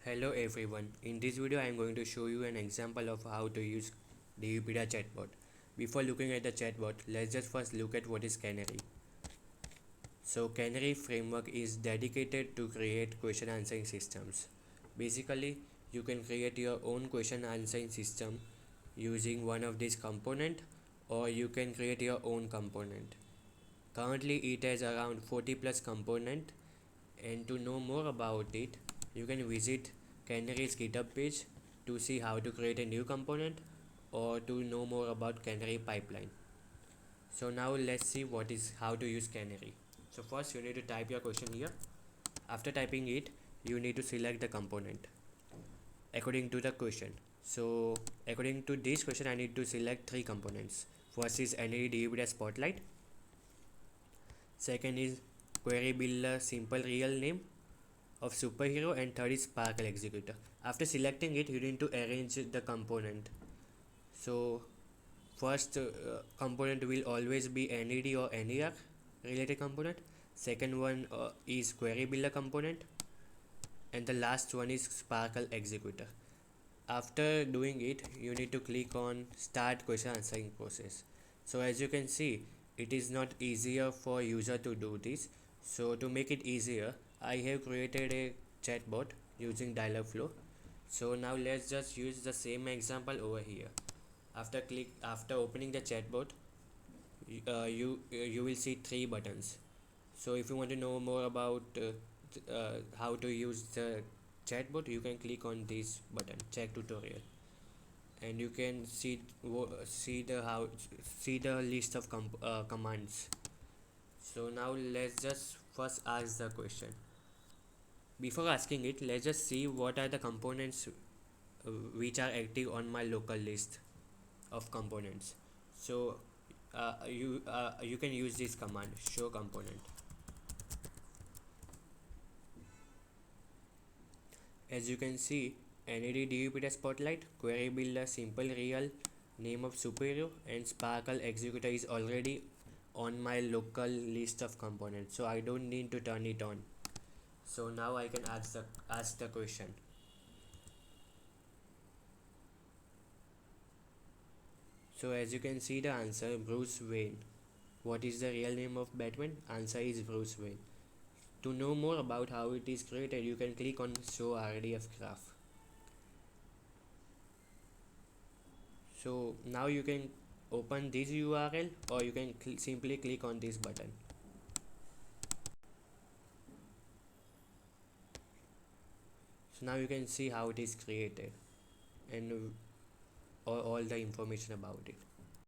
Hello everyone, in this video I am going to show you an example of how to use Divipedia chatbot. Before looking at the chatbot, let's just first look at what is Canary. So Canary framework is dedicated to create question answering systems. Basically, you can create your own question answering system using one of these component, or you can create your own component. Currently it has around 40 plus component, and to know more about it you can visit Canary's GitHub page to see how to create a new component or to know more about Canary pipeline. So now let's see how to use Canary. So first you need to type your question here. After typing it, you need to select the component according to the question. So according to this question I need to select three components. First is NAD Divipedia Spotlight. Second is Query Builder Simple Real Name of Superhero, and third is Sparkle Executor. After selecting it, you need to arrange the component. So first component will always be NED or NER related component. Second one is Query Builder component, and the last one is Sparkle Executor. After doing it, you need to click on Start Question Answering Process. So as you can see, it is not easier for user to do this. So to make it easier, I have created a chatbot using Dialogflow. So now let's just use the same example over here. After opening the chatbot, you will see three buttons. So if you want to know more about how to use the chatbot, you can click on this button, check tutorial, and you can see the list of commands. So now let's just first ask the question. Before asking it, let's just see what are the components which are active on my local list of components. So you can use this command, show component. As you can see, NAD Divipedia Spotlight, Query Builder Simple Real Name of Superhero, and Sparkle Executor is already on my local list of components, so I don't need to turn it on. So now I can ask the question. So as you can see the answer, Bruce Wayne. What is the real name of Batman? Answer is Bruce Wayne. To know more about how it is created, you can click on show RDF graph. So now you can open this URL, or you can simply click on this button. So now you can see how it is created and all the information about it.